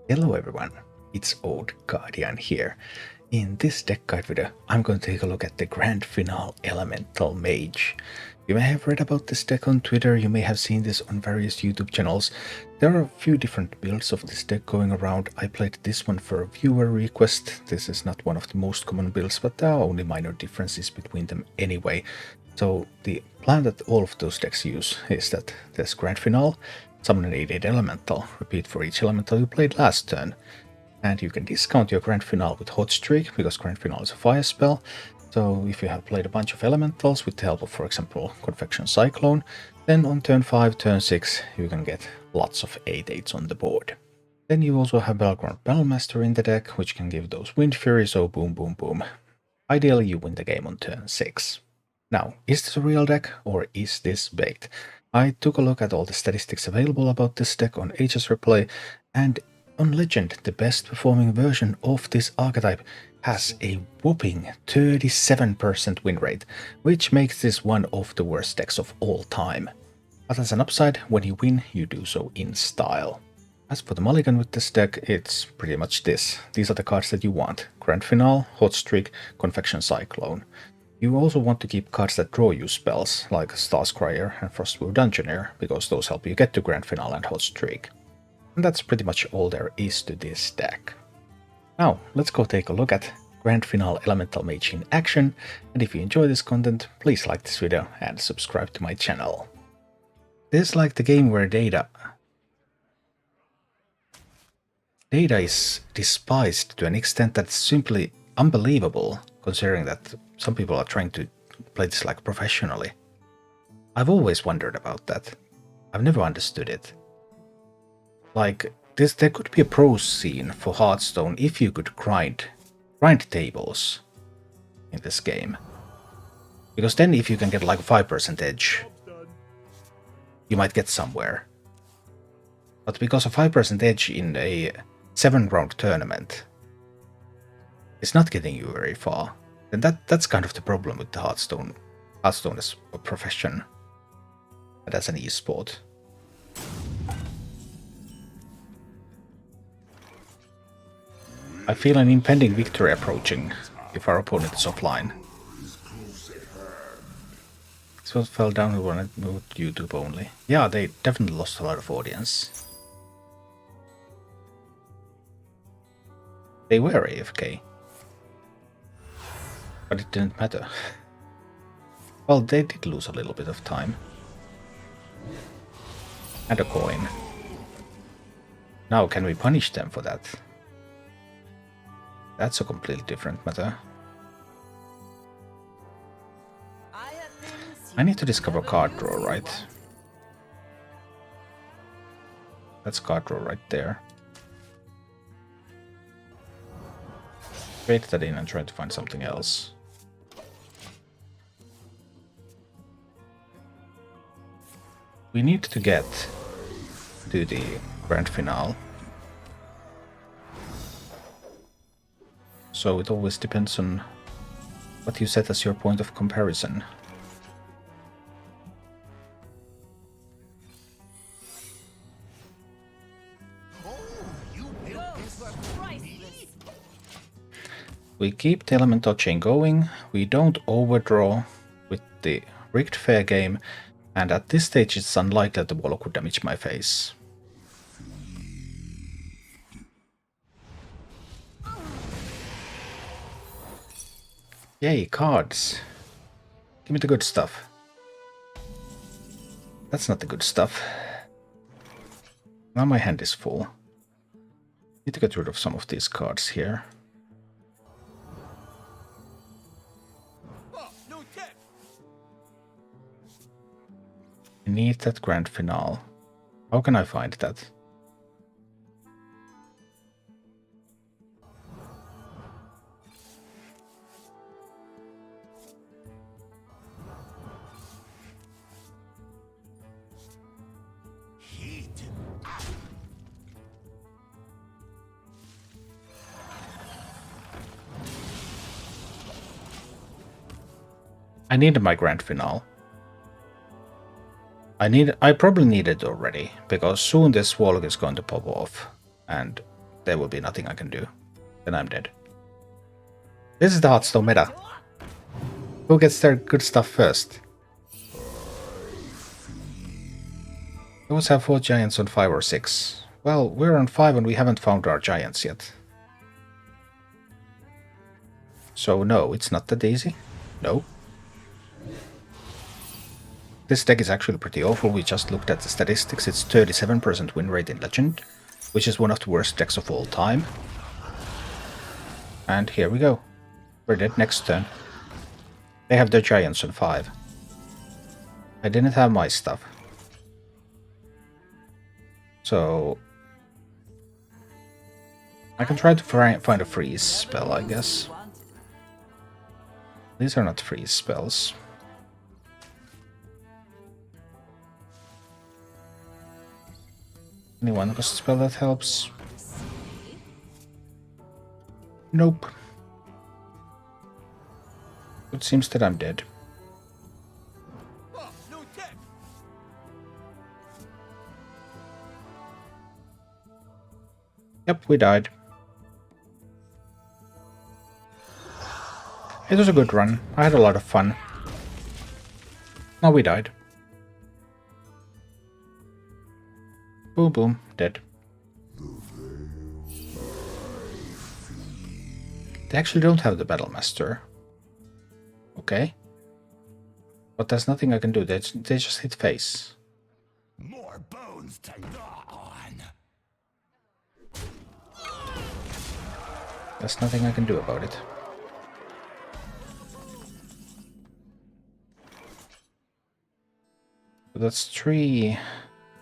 Hello everyone, it's Old Guardian here. In this deck guide video, I'm going to take a look at the Grand Finale Elemental Mage. You may have read about this deck on Twitter, you may have seen this on various YouTube channels. There are a few different builds of this deck going around. I played this one for a viewer request. This is not one of the most common builds, but there are only minor differences between them anyway. So the plan that all of those decks use is that there's Grand Finale, summon an 8/8 elemental, repeat for each elemental you played last turn. And you can discount your Grand Finale with Hot Streak, because Grand Finale is a fire spell. So if you have played a bunch of elementals with the help of, for example, Confection Cyclone, then on turn 5, turn 6, you can get lots of 8/8s on the board. Then you also have Belgrand Battlemaster in the deck, which can give those Wind Fury, so boom, boom, boom. Ideally, you win the game on turn 6. Now, is this a real deck, or is this bait? I took a look at all the statistics available about this deck on HS Replay, and on Legend, the best performing version of this archetype has a whopping 37% win rate, which makes this one of the worst decks of all time. But as an upside, when you win, you do so in style. As for the mulligan with this deck, it's pretty much this. These are the cards that you want: Grand Finale, Hot Streak, Confection Cyclone. You also want to keep cards that draw you spells, like Starscryer and Frostwolf Dungeoneer, because those help you get to Grand Finale and Hot Streak. And that's pretty much all there is to this deck. Now, let's go take a look at Grand Finale Elemental Mage in action, and if you enjoy this content, please like this video and subscribe to my channel. This is like the game where data is despised to an extent that's simply unbelievable, considering that some people are trying to play this like professionally. I've always wondered about that. I've never understood it. Like, there could be a pro scene for Hearthstone if you could grind tables in this game. Because then if you can get like a 5% edge, you might get somewhere. But because a 5% edge in a 7-round tournament is not getting you very far, then that's kind of the problem with the Hearthstone as a profession and as an esport. I feel an impending victory approaching if our opponent is offline. This one fell down when I moved YouTube only. Yeah, they definitely lost a lot of audience. They were AFK. But it didn't matter. Well, they did lose a little bit of time. And a coin. Now, can we punish them for that? That's a completely different matter. I need to discover card draw, right? That's card draw right there. Trade that in and try to find something else. We need to get to the Grand Finale. So it always depends on what you set as your point of comparison. We keep the Elemental Chain going, we don't overdraw with the Rigged Fair game, and at this stage it's unlikely that the Warlock would damage my face. Yay, cards! Give me the good stuff. That's not the good stuff. Now my hand is full. Need to get rid of some of these cards here. I need that Grand Finale. How can I find that? I need my Grand Finale. I probably need it already, because soon this Warlock is going to pop off, and there will be nothing I can do. Then I'm dead. This is the Hearthstone meta. Who gets their good stuff first? We always have 4 giants on 5 or 6. Well, we're on 5 and we haven't found our giants yet. So no, it's not that easy. No. This deck is actually pretty awful. We just looked at the statistics. It's 37% win rate in Legend, which is one of the worst decks of all time. And here we go. We're dead next turn. They have their giants on 5. I didn't have my stuff. So I can try to find a freeze spell, I guess. These are not freeze spells. Anyone got a spell that helps? Nope. It seems that I'm dead. Yep, we died. It was a good run. I had a lot of fun. Now we died. Boom, boom, dead. They actually don't have the Battle Master. Okay. But there's nothing I can do. They just hit face. More bones to gnaw on. There's nothing I can do about it. So that's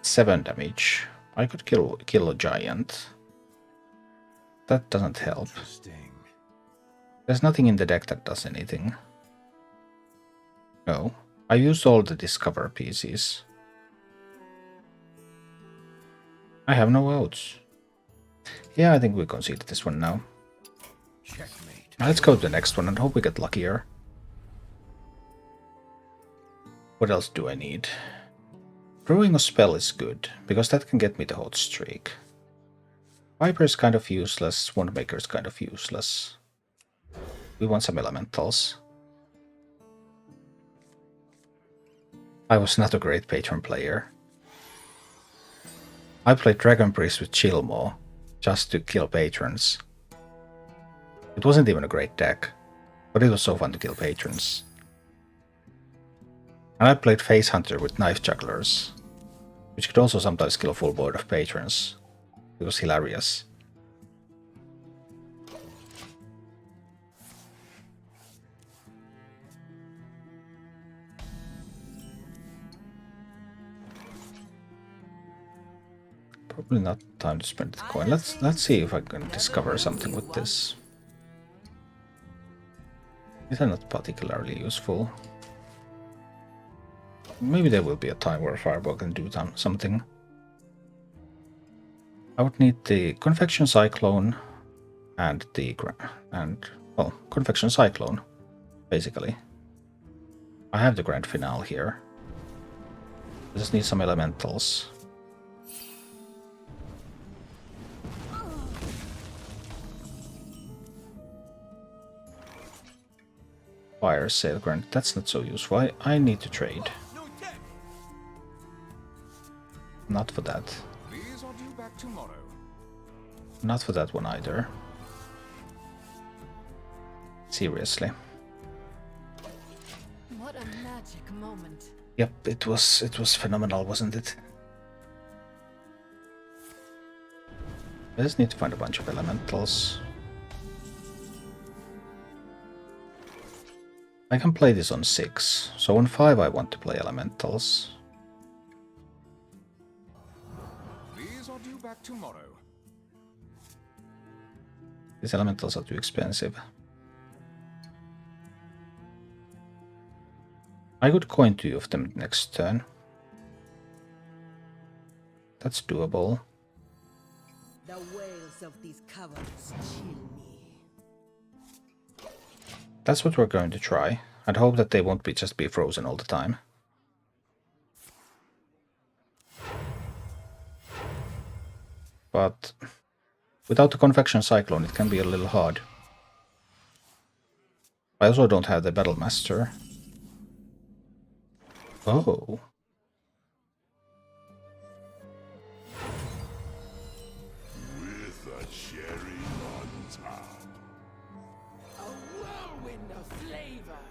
7 damage. I could kill a giant. That doesn't help. There's nothing in the deck that does anything. No. I used all the discover pieces. I have no outs. Yeah, I think we conceded this one now. Checkmate. Now let's go to the next one and hope we get luckier. What else do I need? Brewing a spell is good, because that can get me the hot streak. Viper is kind of useless, Wandmaker is kind of useless. We want some elementals. I was not a great patron player. I played Dragon Priest with Chillmaw, just to kill patrons. It wasn't even a great deck, but it was so fun to kill patrons. And I played Face Hunter with Knife Jugglers, which could also sometimes kill a full board of patrons. It was hilarious. Probably not time to spend the coin. Let's see if I can discover something with this. These are not particularly useful. Maybe there will be a time where Fireball can do something. I would need the Confection Cyclone and well, Confection Cyclone, basically. I have the Grand Finale here. I just need some elementals. Fire Sale Grant, that's not so useful. I need to trade. Not for that. These are due back tomorrow. Not for that one either. Seriously. What a magic moment. Yep, it was phenomenal, wasn't it? I just need to find a bunch of elementals. I can play this on 6, so on 5 I want to play elementals. These are due back tomorrow. These elementals are too expensive. I could coin 2 of them next turn. That's doable. The wails of these caverns chill me. That's what we're going to try. I'd hope that they won't just be frozen all the time. But Without the Convection Cyclone, it can be a little hard. I also don't have the Battle Master. Oh. With a cherry on top. A whirlwind of flavor.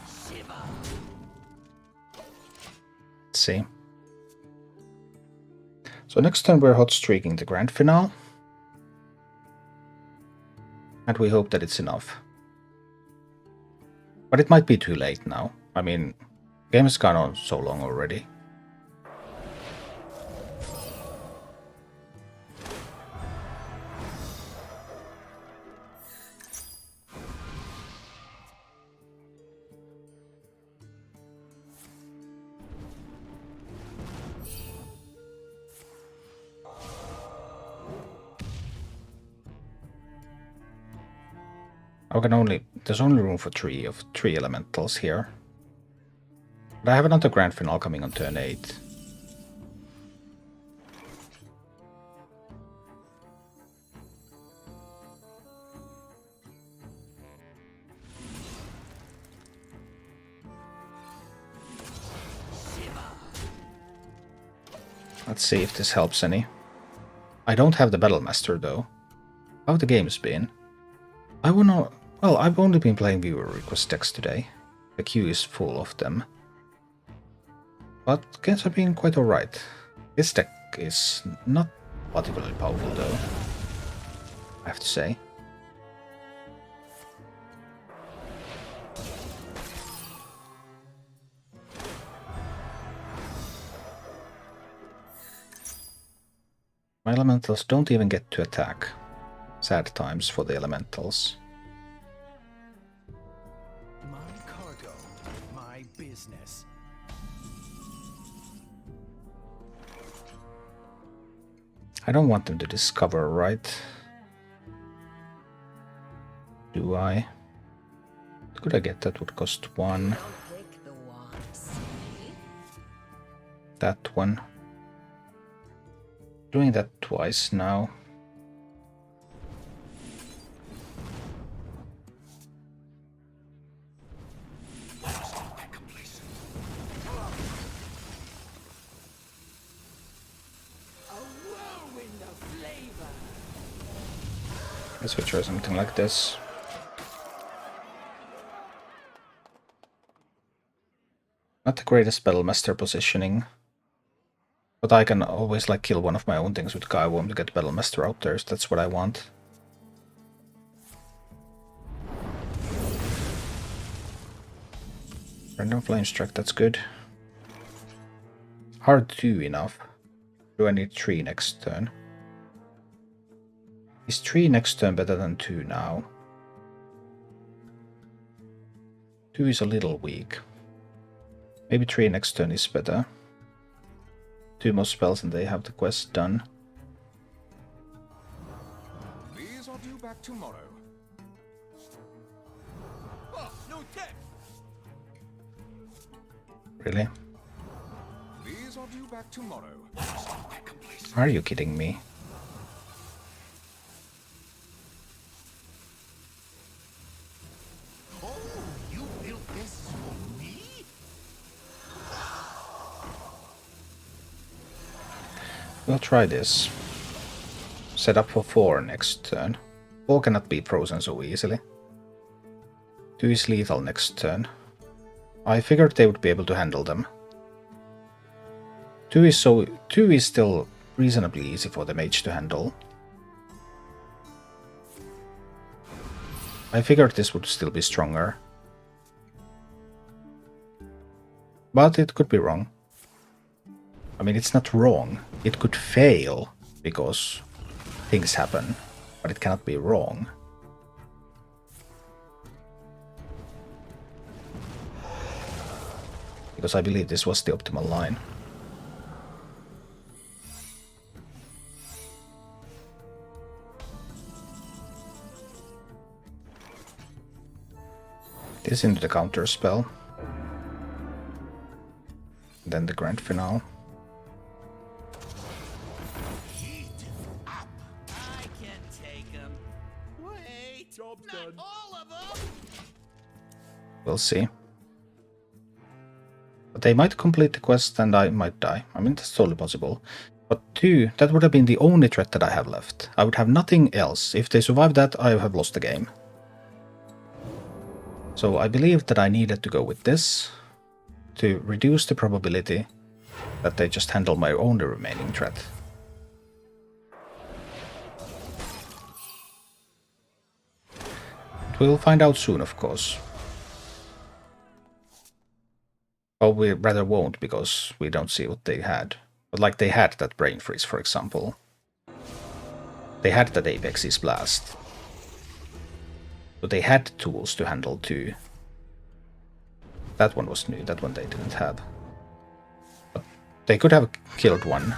Shiver. Let's see. So next turn we're hot streaking the Grand Finale. And we hope that it's enough. But it might be too late now. I mean, game has gone on so long already. There's only room for three elementals here. But I have another Grand Finale coming on turn 8. Let's see if this helps any. I don't have the Battle Master though. How have the games been? Well, I've only been playing viewer request decks today. The queue is full of them. But games have been quite alright. This deck is not particularly powerful though, I have to say. My elementals don't even get to attack. Sad times for the elementals. My cargo, my business. I don't want them to discover, right? Do I? Could I get that? Would cost 1. Don't break the wands. That one. Doing that twice now. A whirlwind of flavor. Let's try something like this. Not the greatest Battlemaster positioning. But I can always like kill one of my own things with Kaiworm to get Battlemaster out there, so that's what I want. Random Flame Strike, that's good. Hard 2 enough. Do I need 3 next turn? Is 3 next turn better than 2 now? 2 is a little weak. Maybe 3 next turn is better. 2 more spells and they have the quest done. These are due back tomorrow. Oh, no tech. Really? These are due back tomorrow. Are you kidding me? Oh, you built this for me? We'll try this. Set up for 4 next turn. 4 cannot be frozen so easily. 2 is lethal next turn. I figured they would be able to handle them. 2 is still reasonably easy for the mage to handle. I figured this would still be stronger. But it could be wrong. I mean, it's not wrong. It could fail because things happen, but it cannot be wrong. Because I believe this was the optimal line. This into the counter spell. Then the Grand Finale. Heat up. them. Wait, job's done. All of them. We'll see. But they might complete the quest and I might die. I mean, that's totally possible. But 2, that would have been the only threat that I have left. I would have nothing else. If they survive that, I have lost the game. So I believe that I needed to go with this to reduce the probability that they just handle my only remaining threat. We'll find out soon, of course. Or we rather won't, because we don't see what they had. But like they had that Brain Freeze, for example. They had that Apex's Blast. So they had tools to handle 2. That one was new, that one they didn't have. But they could have killed one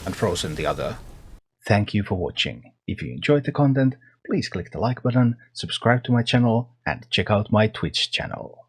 and frozen the other. Thank you for watching. If you enjoyed the content, please click the like button, subscribe to my channel, and check out my Twitch channel.